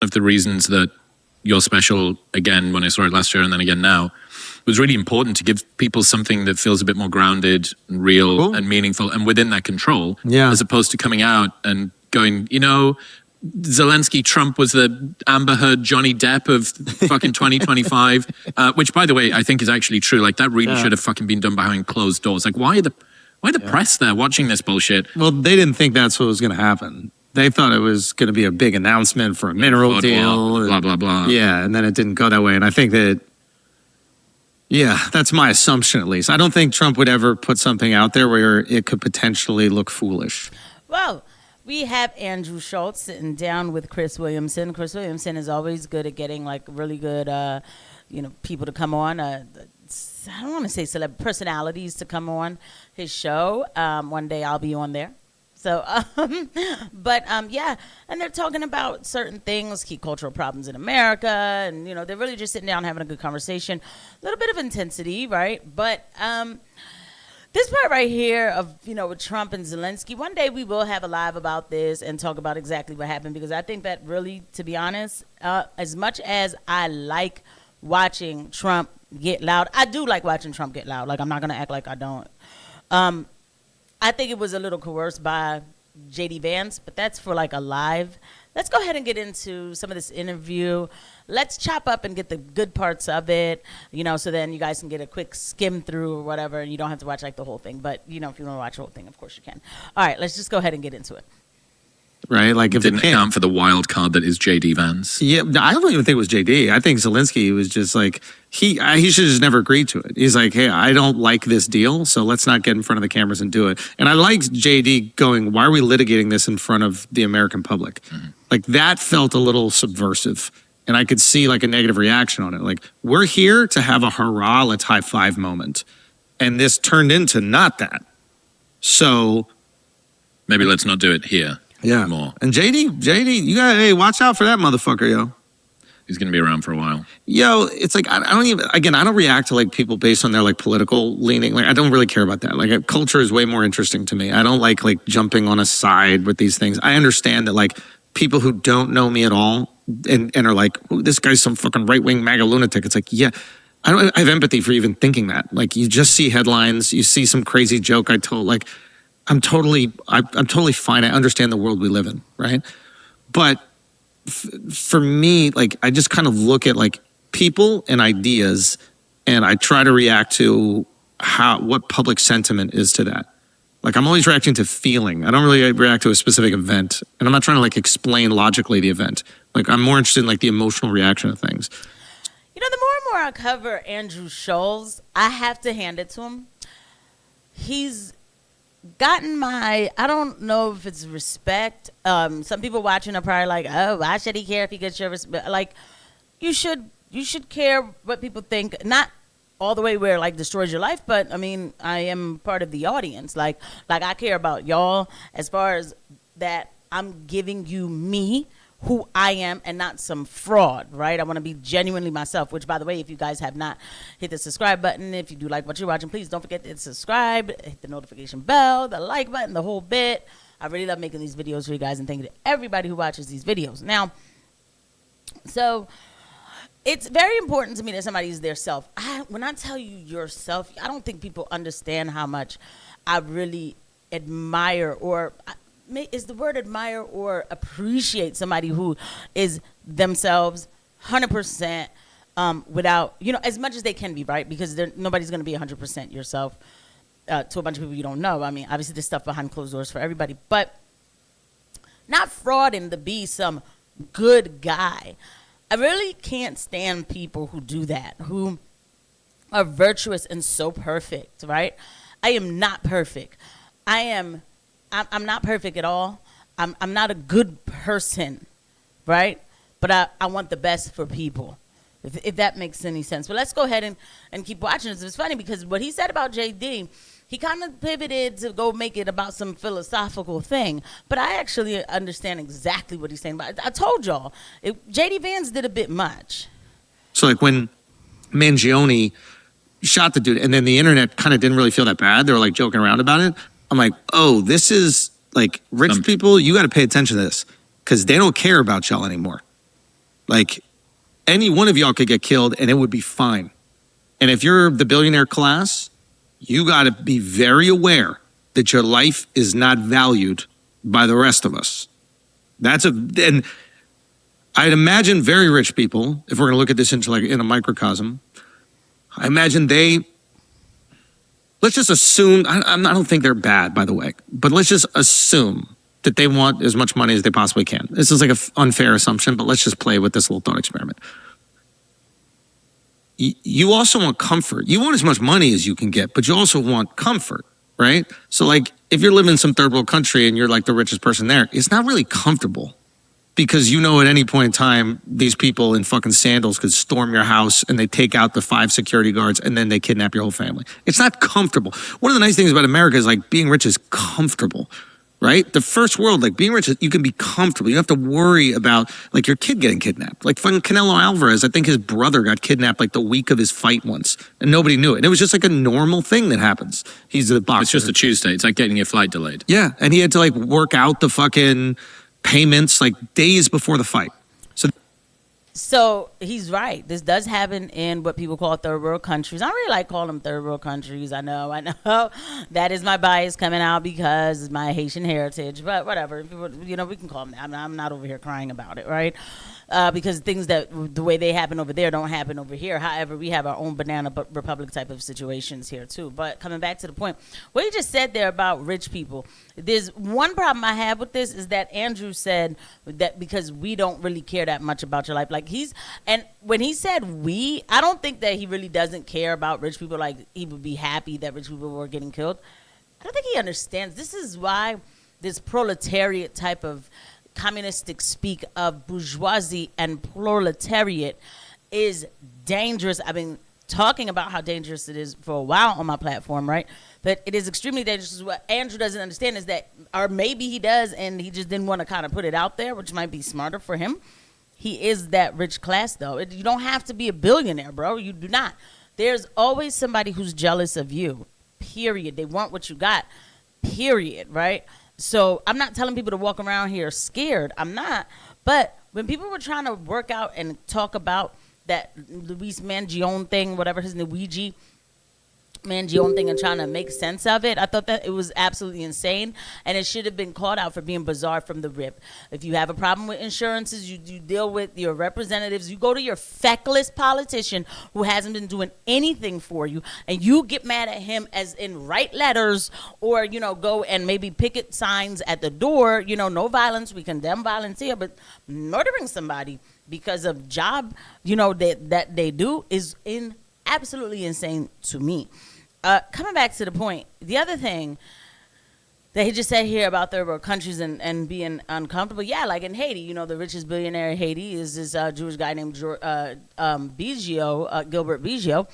of the reasons that your special, again, when I saw it last year and then again now, was really important to give people something that feels a bit more grounded and real and meaningful and within that control, as opposed to coming out and going, Zelensky, Trump was the Amber Heard, Johnny Depp of fucking 2025, which, by the way, I think is actually true. Like, that really should have fucking been done behind closed doors. Like, why are the press there watching this bullshit? Well, they didn't think that's what was going to happen. They thought it was going to be a big announcement for a mineral deal. Blah, blah, blah. Yeah, and then it didn't go that way. And I think that, that's my assumption at least. I don't think Trump would ever put something out there where it could potentially look foolish. Well, we have Andrew Schulz sitting down with Chris Williamson. Chris Williamson is always good at getting like really good, people to come on. I don't want to say celeb personalities to come on his show. One day I'll be on there. So, and they're talking about certain things, key cultural problems in America, and, they're really just sitting down having a good conversation. A little bit of intensity, right? But this part right here of, with Trump and Zelensky, one day we will have a live about this and talk about exactly what happened, because I think that really, to be honest, as much as I like watching Trump get loud, I do like watching Trump get loud. Like, I'm not going to act like I don't. I think it was a little coerced by J.D. Vance, but that's for like a live. Let's go ahead and get into some of this interview. Let's chop up and get the good parts of it, so then you guys can get a quick skim through or whatever, and you don't have to watch like the whole thing. But, if you want to watch the whole thing, of course you can. All right, let's just go ahead and get into it. Right? Like, if it didn't count for the wild card that is J.D. Vance. Yeah, I don't even think it was J.D. I think Zelensky was just like, he should have just never agreed to it. He's like, hey, I don't like this deal, so let's not get in front of the cameras and do it. And I liked J.D. going, why are we litigating this in front of the American public? Mm-hmm. Like, that felt a little subversive. And I could see like a negative reaction on it. Like, we're here to have a hurrah, let's high five moment. And this turned into not that. So maybe let's not do it here. Yeah. More. And JD, you gotta watch out for that motherfucker, yo. He's gonna be around for a while. Yo, it's like I don't react to like people based on their like political leaning. Like, I don't really care about that. Like, culture is way more interesting to me. I don't like jumping on a side with these things. I understand that like people who don't know me at all and are like, oh, this guy's some fucking right-wing MAGA lunatic. It's like, yeah, I have empathy for even thinking that. Like, you just see headlines, you see some crazy joke I told, like, I'm totally fine. I understand the world we live in, right? But for me, like, I just kind of look at like people and ideas, and I try to react to what public sentiment is to that. Like, I'm always reacting to feeling. I don't really react to a specific event, and I'm not trying to like explain logically the event. Like, I'm more interested in like the emotional reaction of things. The more and more I cover Andrew Schulz, I have to hand it to him. He's gotten I don't know if it's respect. Some people watching are probably like, oh, why should he care if he gets your respect? Like, you should care what people think. Not all the way where it like destroys your life, but I mean, I am part of the audience. Like I care about y'all as far as that I'm giving you me, who I am, and not some fraud, right? I want to be genuinely myself, which, by the way, if you guys have not hit the subscribe button, if you do like what you're watching, please don't forget to subscribe, hit the notification bell, the like button, the whole bit. I really love making these videos for you guys, and thank you to everybody who watches these videos. Now, so it's very important to me that somebody's their self. When I tell you yourself, I don't think people understand how much I really admire, or is the word admire or appreciate somebody who is themselves 100% without, as much as they can be, right? Because nobody's going to be 100% yourself to a bunch of people you don't know. I mean, obviously there's stuff behind closed doors for everybody, but not frauding to be some good guy. I really can't stand people who do that, who are virtuous and so perfect, right? I am not perfect. I'm not perfect at all. I'm not a good person, right? But I want the best for people, if that makes any sense. But let's go ahead and keep watching this. It's funny because what he said about JD, he kind of pivoted to go make it about some philosophical thing. But I actually understand exactly what he's saying. But I told y'all, JD Vance did a bit much. So like when Mangione shot the dude, and then the internet kind of didn't really feel that bad. They were like joking around about it. I'm like, oh, this is like rich people. You got to pay attention to this because they don't care about y'all anymore. Like, any one of y'all could get killed and it would be fine. And if you're the billionaire class, you got to be very aware that your life is not valued by the rest of us. And I'd imagine very rich people, if we're going to look at this into like in a microcosm, I imagine let's just assume, I don't think they're bad, by the way, but let's just assume that they want as much money as they possibly can. This is like an unfair assumption, but let's just play with this little thought experiment. You also want comfort. You want as much money as you can get, but you also want comfort, right? So like if you're living in some third world country and you're like the richest person there, it's not really comfortable because you know at any point in time, these people in fucking sandals could storm your house and they take out the 5 security guards and then they kidnap your whole family. It's not comfortable. One of the nice things about America is like being rich is comfortable. Right? The first world, like being rich, you can be comfortable. You don't have to worry about like your kid getting kidnapped. Like fucking Canelo Alvarez, I think his brother got kidnapped like the week of his fight once and nobody knew it. And it was just like a normal thing that happens. He's a boxer. It's just a Tuesday. It's like getting your flight delayed. Yeah. And he had to like work out the fucking payments like days before the fight. So he's right. This does happen in what people call third world countries. I don't really like calling them third world countries. I know. That is my bias coming out because it's my Haitian heritage. But whatever. You know, we can call them that. I'm not over here crying about it, right? Because things that the way they happen over there don't happen over here. However, we have our own banana republic type of situations here too. But coming back to the point, what you just said there about rich people, there's one problem I have with this is that Andrew said that because we don't really care that much about your life. Like and when he said we, I don't think that he really doesn't care about rich people. Like he would be happy that rich people were getting killed. I don't think he understands. This is why this proletariat type of communistic speak of bourgeoisie and proletariat is dangerous. I've been talking about how dangerous it is for a while on my platform, right? But it is extremely dangerous. What Andrew doesn't understand is that, or maybe he does, and he just didn't want to kind of put it out there, which might be smarter for him. He is that rich class, though. You don't have to be a billionaire, bro. You do not. There's always somebody who's jealous of you, period. They want what you got, period, right? So I'm not telling people to walk around here scared. I'm not. But when people were trying to work out and talk about that Luis Mangione thing, whatever his Luigi Mangione thing, and trying to make sense of it, I thought that it was absolutely insane, and it should have been called out for being bizarre from the rip. If you have a problem with insurances, you deal with your representatives. You go to your feckless politician who hasn't been doing anything for you, and you get mad at him as in write letters or, you know, go and maybe picket signs at the door, you know, no violence, we condemn violence here, but murdering somebody because of job, you know, that they do is absolutely insane to me. Coming back to the point, the other thing that he just said here about third world countries and being uncomfortable, yeah, like in Haiti, you know, the richest billionaire in Haiti is this Jewish guy named Gilbert Biggio,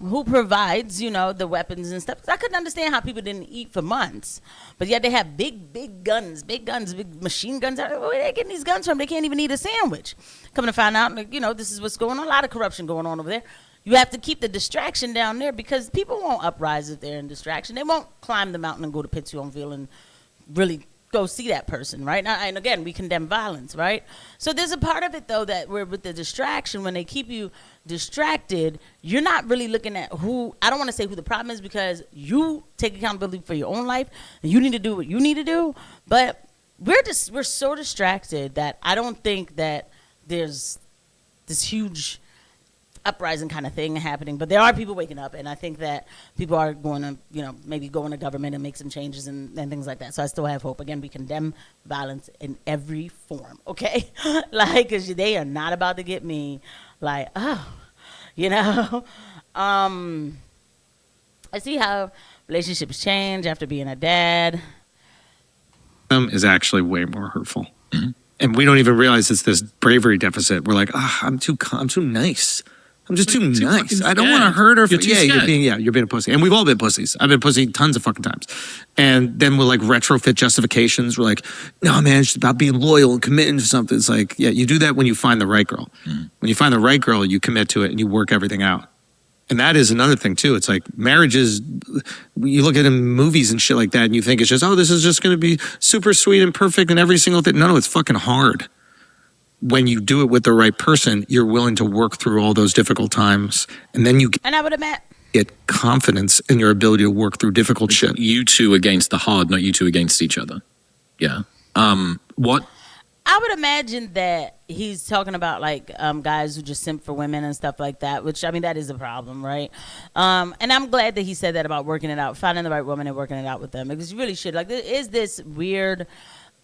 who provides, you know, the weapons and stuff. 'Cause I couldn't understand how people didn't eat for months, but yet they have big guns, big machine guns. Where are they getting these guns from? They can't even eat a sandwich. Coming to find out, like, you know, this is what's going on. A lot of corruption going on over there. You have to keep the distraction down there because people won't uprise if they're in distraction. They won't climb the mountain and go to Pétionville and really go see that person, right? And again, we condemn violence, right? So there's a part of it, though, that we're with the distraction. When they keep you distracted, you're not really looking at who, I don't want to say who the problem is because you take accountability for your own life and you need to do what you need to do. But we're so distracted that I don't think that there's this huge uprising kind of thing happening, but there are people waking up, and I think that people are going to, you know, maybe go into government and make some changes and things like that. So I still have hope. Again, we condemn violence in every form, okay? Like, because they are not about to get me, like, oh, you know? I see how relationships change after being a dad. Is actually way more hurtful. Mm-hmm. And we don't even realize it's this bravery deficit. We're like, I'm too nice. I'm just too nice. I don't want to hurt her. You're being a pussy. And we've all been pussies. I've been pussy tons of fucking times. And then we'll like retrofit justifications. We're like, no, man, it's about being loyal and committing to something. It's like, yeah, you do that when you find the right girl. Mm. When you find the right girl, you commit to it and you work everything out. And that is another thing too. It's like marriages, you look at in movies and shit like that and you think it's just, oh, this is just going to be super sweet and perfect and every single thing. No, it's fucking hard. when you do it with the right person, you're willing to work through all those difficult times. And then you And I would have met. get confidence in your ability to work through difficult shit. You two against the hard, not you two against each other. Yeah. What? I would imagine that he's talking about like guys who just simp for women and stuff like that, which I mean that is a problem, right? And I'm glad that he said that about working it out, finding the right woman and working it out with them, because you really should. Like, there is this weird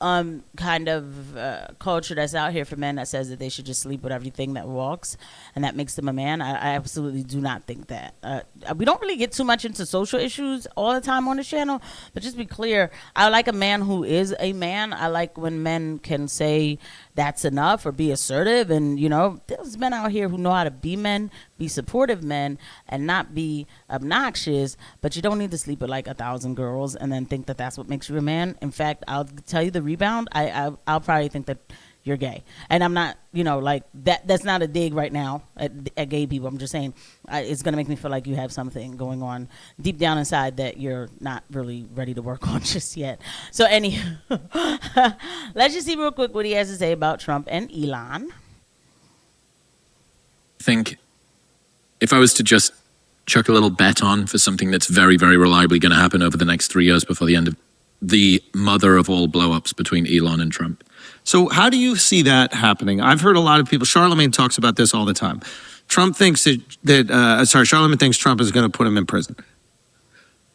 kind of culture that's out here for men that says that they should just sleep with everything that walks and that makes them a man. I absolutely do not think that. We don't really get too much into social issues all the time on the channel, but just be clear, I like a man who is a man. I like when men can say that's enough or be assertive, and you know, there's men out here who know how to be men, be supportive men, and not be obnoxious, but you don't need to sleep with like 1,000 girls and then think that that's what makes you a man. In fact, I'll tell you the rebound, I'll probably think that you're gay, and I'm not, you know, like that's not a dig right now at gay people. I'm just saying it's gonna make me feel like you have something going on deep down inside that you're not really ready to work on just yet. So anywho, let's just see real quick what he has to say about Trump and Elon. I think if I was to just chuck a little bet on for something that's very, very reliably going to happen over the next 3 years before the end of the mother of all blow-ups between Elon and Trump. So how do you see that happening? I've heard a lot of people, Charlemagne talks about this all the time. Trump thinks Charlemagne thinks Trump is going to put him in prison.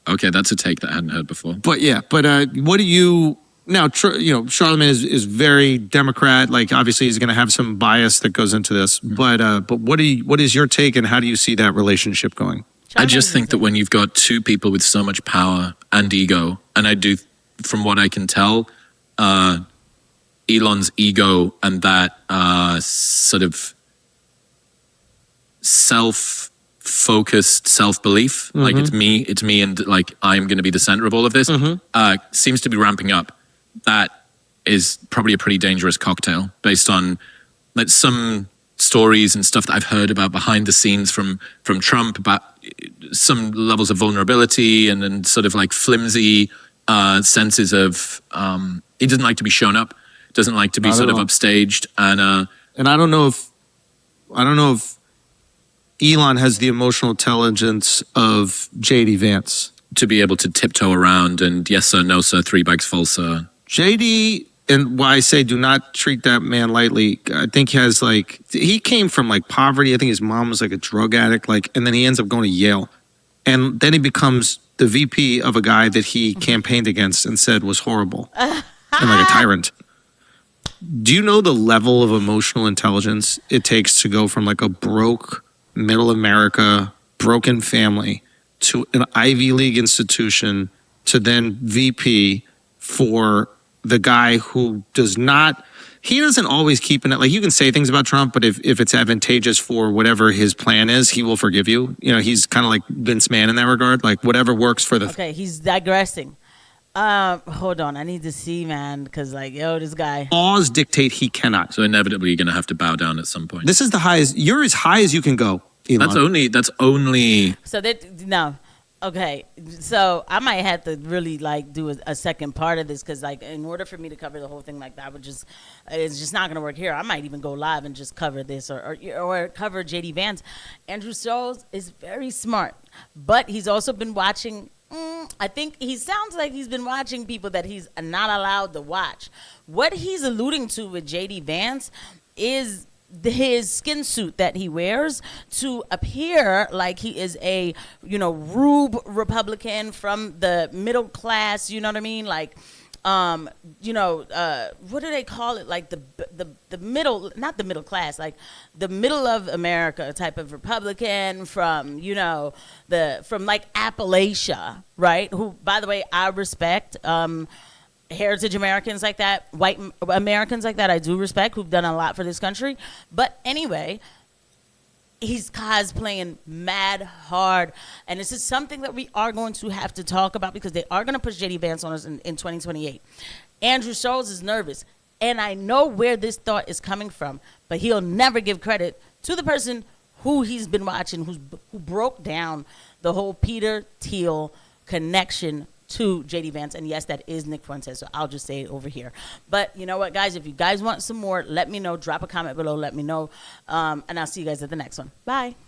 Okay, that's a take that I hadn't heard before. But yeah, what do you, now, you know, Charlemagne is very Democrat. Like, obviously he's going to have some bias that goes into this. Mm-hmm. But what is your take, and how do you see that relationship going? I just think that when you've got two people with so much power and ego, and I do, from what I can tell, Elon's ego and that sort of self-focused self-belief, mm-hmm. like it's me, and like I'm going to be the center of all of this, mm-hmm. Seems to be ramping up. That is probably a pretty dangerous cocktail based on like some stories and stuff that I've heard about behind the scenes from Trump about some levels of vulnerability and sort of like flimsy senses of he doesn't like to be shown up, doesn't like to be sort of upstaged, and I don't know if Elon has the emotional intelligence of JD Vance to be able to tiptoe around and yes sir, no sir, 3 bags full sir. JD, and why I say do not treat that man lightly, I think he came from like poverty. I think his mom was like a drug addict, and then he ends up going to Yale. And then he becomes the VP of a guy that he campaigned against and said was horrible and like a tyrant. Do you know the level of emotional intelligence it takes to go from like a broke middle America, broken family to an Ivy League institution to then VP for the guy who he doesn't always keep in it. Like, you can say things about Trump, but if it's advantageous for whatever his plan is, he will forgive you. You know, he's kind of like Vince Mann in that regard. Like, whatever works for the... Okay, he's digressing. Hold on, I need to see, man, because like, yo, this guy... Laws dictate he cannot. So inevitably you're going to have to bow down at some point. This is the highest... You're as high as you can go, Elon. That's only... So no. Okay, so I might have to really like do a second part of this, because like in order for me to cover the whole thing like that, it's just not gonna work here. I might even go live and just cover this or cover JD Vance. Andrew Schulz is very smart, but he's also been watching. I think he sounds like he's been watching people that he's not allowed to watch. What he's alluding to with JD Vance is his skin suit that he wears to appear like he is a, rube Republican from the middle class, you know what I mean? Like, what do they call it? Like the middle, not the middle class, like the middle of America type of Republican from, from like Appalachia, right? Who, by the way, I respect, heritage Americans like that, white Americans like that, I do respect, who've done a lot for this country. But anyway, he's cosplaying mad hard. And this is something that we are going to have to talk about, because they are going to push JD Vance on us in 2028. Andrew Schulz is nervous. And I know where this thought is coming from, but he'll never give credit to the person who he's been watching, who broke down the whole Peter Thiel connection to JD Vance. And yes, that is Nick Fuentes, so I'll just say it over here. But you know what, guys? If you guys want some more, let me know. Drop a comment below. Let me know. And I'll see you guys at the next one. Bye.